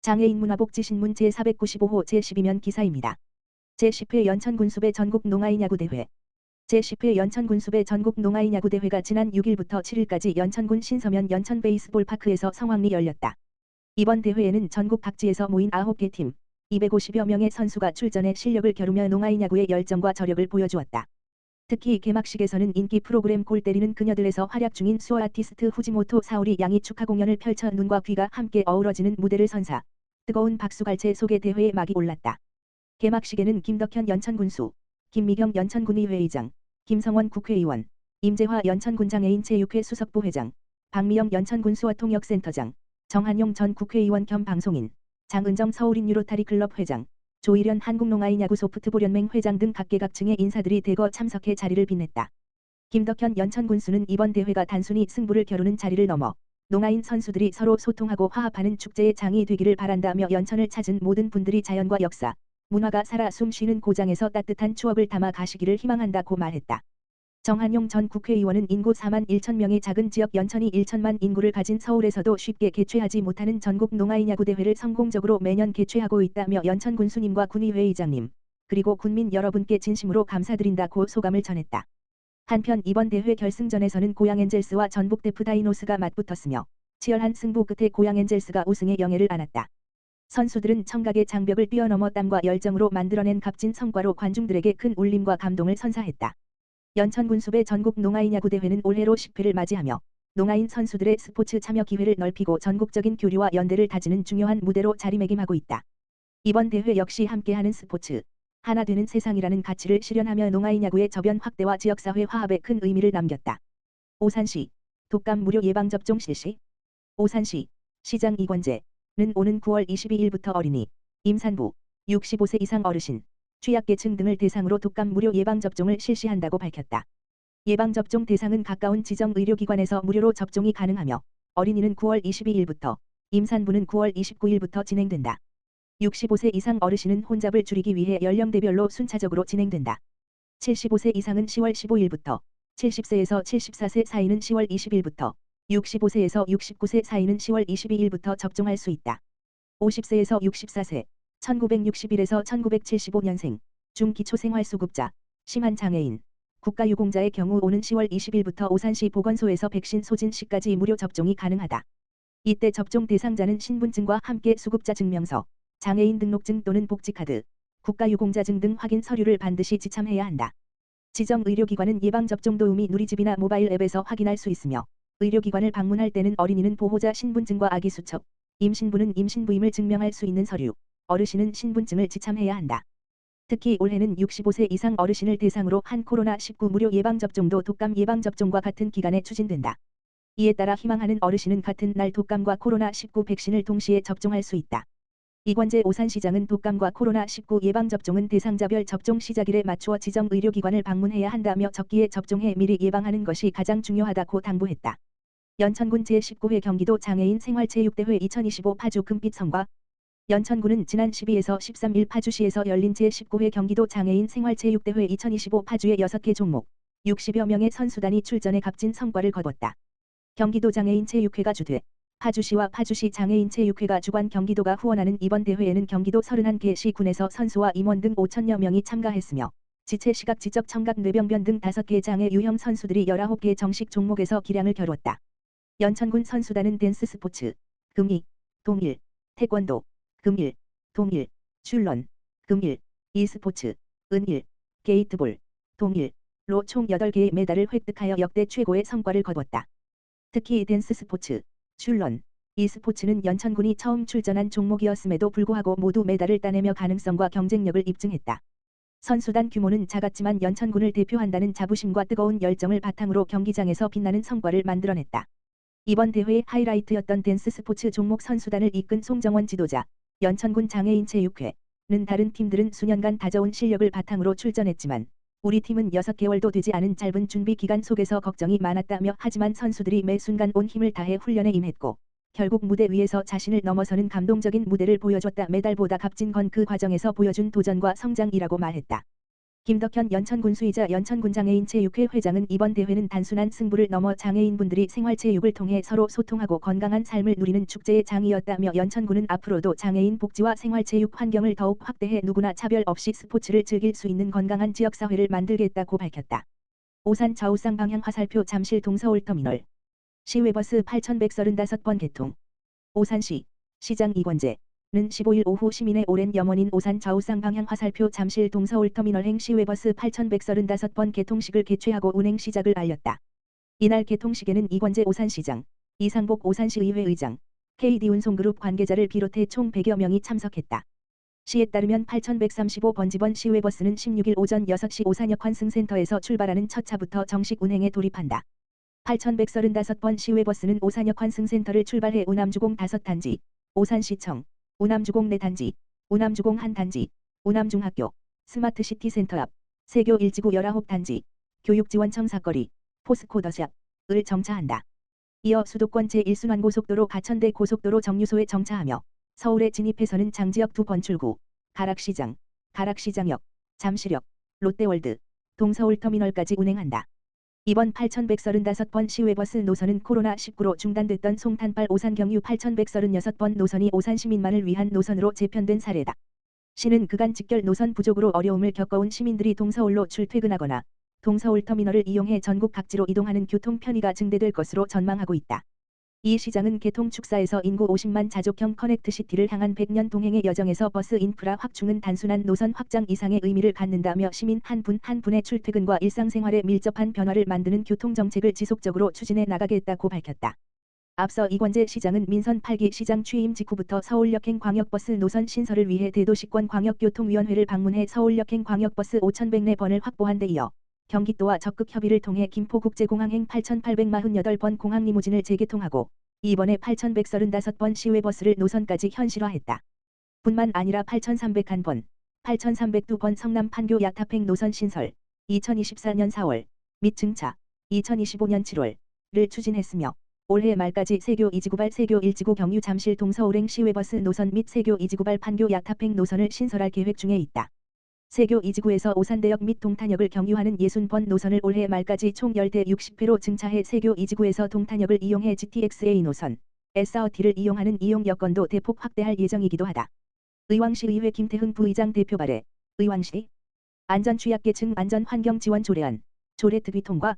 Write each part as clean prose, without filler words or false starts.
장애인 문화복지신문 제495호 제12면 기사입니다. 제10회 연천군수배 전국 농아인 야구대회. 제10회 연천군수배 전국 농아인 야구대회가 지난 6일부터 7일까지 연천군 신서면 연천베이스볼파크에서 성황리 열렸다. 이번 대회에는 전국 각지에서 모인 9개 팀, 250여 명의 선수가 출전해 실력을 겨루며 농아인 야구의 열정과 저력을 보여주었다. 특히 개막식에서는 인기 프로그램 골 때리는 그녀들에서 활약 중인 수어 아티스트 후지모토 사오리 양이 축하 공연을 펼쳐 눈과 귀가 함께 어우러지는 무대를 선사, 뜨거운 박수갈채 속에 대회의 막이 올랐다. 개막식에는 김덕현 연천군수, 김미경 연천군의 회의장, 김성원 국회의원, 임재화 연천군장애인 체육회 수석부회장, 박미영 연천군수어통역센터장, 정한용 전 국회의원 겸 방송인, 장은정 서울인 유로타리클럽 회장, 조일현 한국농아인 야구 소프트볼연맹 회장 등 각계각층의 인사들이 대거 참석해 자리를 빛냈다. 김덕현 연천군수는 이번 대회가 단순히 승부를 겨루는 자리를 넘어 농아인 선수들이 서로 소통하고 화합하는 축제의 장이 되기를 바란다며 연천을 찾은 모든 분들이 자연과 역사, 문화가 살아 숨쉬는 고장에서 따뜻한 추억을 담아 가시기를 희망한다고 말했다. 정한용 전 국회의원은 인구 4만 1천 명의 작은 지역 연천이 1천만 인구를 가진 서울에서도 쉽게 개최하지 못하는 전국 농아인 야구대회를 성공적으로 매년 개최하고 있다며 연천 군수님과 군의회의장님, 그리고 군민 여러분께 진심으로 감사드린다고 소감을 전했다. 한편 이번 대회 결승전에서는 고양 엔젤스와 전북 데프 다이노스가 맞붙었으며 치열한 승부 끝에 고양 엔젤스가 우승의 영예를 안았다. 선수들은 청각의 장벽을 뛰어넘어 땀과 열정으로 만들어낸 값진 성과로 관중들에게 큰 울림과 감동을 선사했다. 연천군수배 전국 농아인 야구대회는 올해로 10회를 맞이하며 농아인 선수들의 스포츠 참여 기회를 넓히고 전국적인 교류와 연대를 다지는 중요한 무대로 자리매김하고 있다. 이번 대회 역시 함께하는 스포츠, 하나 되는 세상이라는 가치를 실현하며 농아인 야구의 저변 확대와 지역사회 화합에 큰 의미를 남겼다. 오산시, 독감 무료 예방접종 실시. 오산시, 시장 이권재는 오는 9월 22일부터 어린이, 임산부, 65세 이상 어르신, 취약계층 등을 대상으로 독감 무료 예방접종을 실시한다고 밝혔다. 예방접종 대상은 가까운 지정 의료기관에서 무료로 접종이 가능하며 어린이는 9월 22일부터, 임산부는 9월 29일부터 진행된다. 65세 이상 어르신은 혼잡을 줄이기 위해 연령대별로 순차적으로 진행된다. 75세 이상은 10월 15일부터, 70세에서 74세 사이는 10월 20일부터, 65세에서 69세 사이는 10월 22일부터 접종할 수 있다. 50세에서 64세, 1961에서 1975년생, 중기초생활수급자, 심한 장애인, 국가유공자의 경우 오는 10월 20일부터 오산시 보건소에서 백신 소진 시까지 무료 접종이 가능하다. 이때 접종 대상자는 신분증과 함께 수급자 증명서, 장애인 등록증 또는 복지카드, 국가유공자증 등 확인 서류를 반드시 지참해야 한다. 지정 의료기관은 예방접종 도우미 누리집이나 모바일 앱에서 확인할 수 있으며 의료기관을 방문할 때는 어린이는 보호자 신분증과 아기 수첩, 임신부는 임신부임을 증명할 수 있는 서류, 어르신은 신분증을 지참해야 한다. 특히 올해는 65세 이상 어르신을 대상으로 한 코로나19 무료 예방접종도 독감 예방접종과 같은 기간에 추진된다. 이에 따라 희망하는 어르신은 같은 날 독감과 코로나19 백신을 동시에 접종할 수 있다. 이권재 오산시장은 독감과 코로나19 예방접종은 대상자별 접종 시작일에 맞추어 지정 의료기관을 방문해야 한다며 적기에 접종해 미리 예방하는 것이 가장 중요하다고 당부했다. 연천군 제19회 경기도 장애인 생활체육대회 2025 파주 금빛 성과. 연천군은 지난 12에서 13일 파주시에서 열린 제19회 경기도 장애인 생활체육대회 2025 파주의 6개 종목, 60여 명의 선수단이 출전해 값진 성과를 거뒀다. 경기도 장애인 체육회가 주최, 파주시와 파주시 장애인 체육회가 주관 경기도가 후원하는 이번 대회에는 경기도 31개 시군에서 선수와 임원 등 5천여 명이 참가했으며 지체 시각 지적 청각 뇌병변 등 5개 장애 유형 선수들이 19개 정식 종목에서 기량을 겨루었다. 연천군 선수단은 댄스 스포츠, 금이, 동일, 태권도, 금일, 동일, 슐런, 금일, e스포츠, 은일, 게이트볼, 동일로 총 8개의 메달을 획득하여 역대 최고의 성과를 거뒀다. 특히 댄스 스포츠, 슐런, e스포츠는 연천군이 처음 출전한 종목이었음에도 불구하고 모두 메달을 따내며 가능성과 경쟁력을 입증했다. 선수단 규모는 작았지만 연천군을 대표한다는 자부심과 뜨거운 열정을 바탕으로 경기장에서 빛나는 성과를 만들어냈다. 이번 대회의 하이라이트였던 댄스 스포츠 종목 선수단을 이끈 송정원 지도자, 연천군 장애인 체육회는 다른 팀들은 수년간 다져온 실력을 바탕으로 출전했지만 우리 팀은 6개월도 되지 않은 짧은 준비 기간 속에서 걱정이 많았다며 하지만 선수들이 매 순간 온 힘을 다해 훈련에 임했고 결국 무대 위에서 자신을 넘어서는 감동적인 무대를 보여줬다. 메달보다 값진 건 그 과정에서 보여준 도전과 성장이라고 말했다. 김덕현 연천군수이자 연천군장애인 체육회 회장은 이번 대회는 단순한 승부를 넘어 장애인분들이 생활체육을 통해 서로 소통하고 건강한 삶을 누리는 축제의 장이었다며 연천군은 앞으로도 장애인 복지와 생활체육 환경을 더욱 확대해 누구나 차별 없이 스포츠를 즐길 수 있는 건강한 지역사회를 만들겠다고 밝혔다. 오산 좌우쌍 방향 화살표 잠실 동서울터미널 시외버스 8135번 개통. 오산시 시장 이권재는 15일 오후 시민의 오랜 염원인 오산 좌우쌍 방향 화살표 잠실 동서울터미널행 시외버스 8135번 개통식을 개최하고 운행 시작을 알렸다. 이날 개통식에는 이권재 오산시장, 이상복 오산시의회 의장, KD운송그룹 관계자를 비롯해 총 100여 명이 참석했다. 시에 따르면 8135번 지번 시외버스는 16일 오전 6시 오산역 환승센터에서 출발하는 첫 차부터 정식 운행에 돌입한다. 8135번 시외버스는 오산역 환승센터를 출발해 우남주공 5단지, 오산시청, 우남주공 4단지, 우남주공 1단지, 우남중학교, 스마트시티센터 앞, 세교 1지구 19단지, 교육지원청 사거리, 포스코 더샵을 정차한다. 이어 수도권 제1순환고속도로 가천대 고속도로 정류소에 정차하며 서울에 진입해서는 장지역 2번 출구, 가락시장, 가락시장역, 잠실역, 롯데월드, 동서울터미널까지 운행한다. 이번 8135번 시외버스 노선은 코로나19로 중단됐던 송탄발 오산경유 8136번 노선이 오산 시민만을 위한 노선으로 재편된 사례다. 시는 그간 직결 노선 부족으로 어려움을 겪어온 시민들이 동서울로 출퇴근하거나 동서울터미널을 이용해 전국 각지로 이동하는 교통 편의가 증대될 것으로 전망하고 있다. 이 시장은 개통 축사에서 인구 50만 자족형 커넥트시티를 향한 100년 동행의 여정에서 버스 인프라 확충은 단순한 노선 확장 이상의 의미를 갖는다며 시민 한 분 한 분의 출퇴근과 일상생활에 밀접한 변화를 만드는 교통정책을 지속적으로 추진해 나가겠다고 밝혔다. 앞서 이권재 시장은 민선 8기 시장 취임 직후부터 서울역행 광역버스 노선 신설을 위해 대도시권 광역교통위원회를 방문해 서울역행 광역버스 5,104번을 확보한 데 이어 경기도와 적극 협의를 통해 김포국제공항행 8,848번 공항리무진을 재개통하고 이번에 8,135번 시외버스를 노선까지 현실화했다. 뿐만 아니라 8,301번, 8,302번 성남 판교 야탑행 노선 신설, 2024년 4월 및 증차, 2025년 7월을 추진했으며 올해 말까지 세교 2지구발 세교 1지구 경유 잠실 동서울행 시외버스 노선 및 세교 2지구발 판교 야탑행 노선을 신설할 계획 중에 있다. 세교 2지구에서 오산대역 및 동탄역을 경유하는 60번 노선을 올해 말까지 총 10대 60회로 증차해 세교 2지구에서 동탄역을 이용해 GTX-A 노선, SRT를 이용하는 이용 여건도 대폭 확대할 예정이기도 하다. 의왕시의회 김태흥 부의장 대표 발의, 의왕시 안전취약계층 안전환경지원 조례안, 조례특위 통과.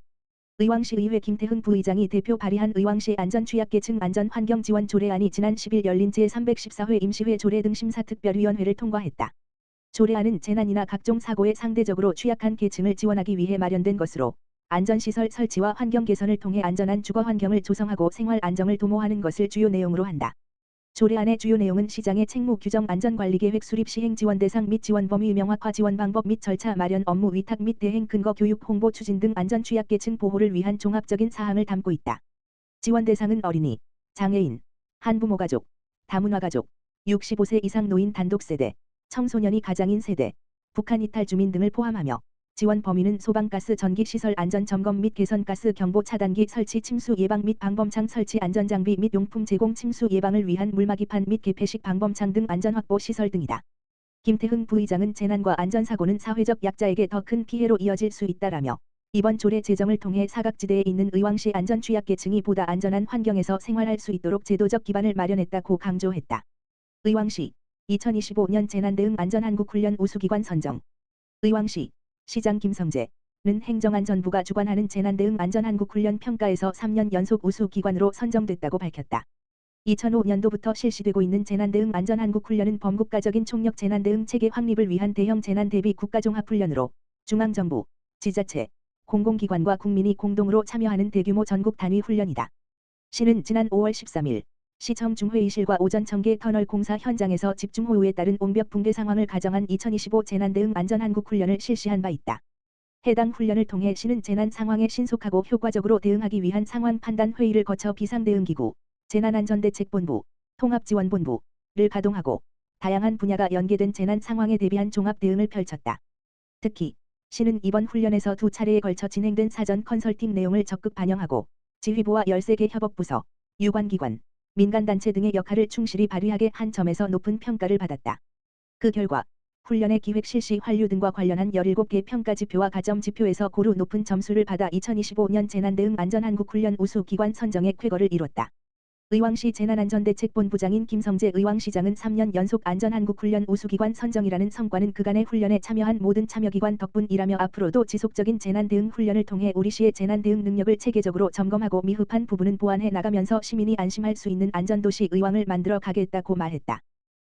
의왕시의회 김태흥 부의장이 대표 발의한 의왕시 안전취약계층 안전환경지원 조례안이 지난 10일 열린 제314회 임시회 조례 등 심사특별위원회를 통과했다. 조례안은 재난이나 각종 사고에 상대적으로 취약한 계층을 지원하기 위해 마련된 것으로 안전시설 설치와 환경 개선을 통해 안전한 주거 환경을 조성하고 생활 안정을 도모하는 것을 주요 내용으로 한다. 조례안의 주요 내용은 시장의 책무 규정 안전관리계획 수립 시행 지원 대상 및 지원 범위 명확화 지원 방법 및 절차 마련 업무 위탁 및 대행 근거 교육 홍보 추진 등 안전 취약계층 보호를 위한 종합적인 사항을 담고 있다. 지원 대상은 어린이, 장애인, 한부모 가족, 다문화 가족, 65세 이상 노인 단독세대, 청소년이 가장인 세대, 북한 이탈 주민 등을 포함하며 지원 범위는 소방가스 전기시설 안전점검 및 개선가스 경보 차단기 설치 침수 예방 및 방범창 설치 안전장비 및 용품 제공 침수 예방을 위한 물막이판 및 개폐식 방범창 등 안전확보 시설 등이다. 김태흥 부의장은 재난과 안전사고는 사회적 약자에게 더 큰 피해로 이어질 수 있다라며 이번 조례 제정을 통해 사각지대에 있는 의왕시 안전취약계층이 보다 안전한 환경에서 생활할 수 있도록 제도적 기반을 마련했다고 강조했다. 의왕시 2025년 재난대응 안전한국훈련 우수기관 선정. 의왕시 시장 김성재는 행정안전부가 주관하는 재난대응 안전한국훈련 평가에서 3년 연속 우수기관으로 선정됐다고 밝혔다. 2005년도부터 실시되고 있는 재난대응 안전한국훈련은 범국가적인 총력 재난대응 체계 확립을 위한 대형 재난대비 국가종합훈련으로 중앙정부, 지자체, 공공기관과 국민이 공동으로 참여하는 대규모 전국 단위 훈련이다. 시는 지난 5월 13일 시청 중회의실과 오전 청계 터널 공사 현장에서 집중호우에 따른 옹벽 붕괴 상황을 가정한 2025 재난대응 안전한국훈련을 실시한 바 있다. 해당 훈련을 통해 시는 재난 상황에 신속하고 효과적으로 대응하기 위한 상황 판단 회의를 거쳐 비상대응기구, 재난안전대책본부, 통합지원본부를 가동하고 다양한 분야가 연계된 재난 상황에 대비한 종합 대응을 펼쳤다. 특히 시는 이번 훈련에서 2차례에 걸쳐 진행된 사전 컨설팅 내용을 적극 반영하고 지휘부와 13개 협업부서, 유관기관, 민간단체 등의 역할을 충실히 발휘하게 한 점에서 높은 평가를 받았다. 그 결과 훈련의 기획 실시 완료 등과 관련한 17개 평가지표와 가점지표에서 고루 높은 점수를 받아 2025년 재난대응 안전한국훈련 우수기관 선정에 쾌거를 이뤘다. 의왕시 재난안전대책본부장인 김성재 의왕시장은 3년 연속 안전한국훈련 우수기관 선정이라는 성과는 그간의 훈련에 참여한 모든 참여기관 덕분이라며 앞으로도 지속적인 재난대응 훈련을 통해 우리 시의 재난대응 능력을 체계적으로 점검하고 미흡한 부분은 보완해 나가면서 시민이 안심할 수 있는 안전도시 의왕을 만들어 가겠다고 말했다.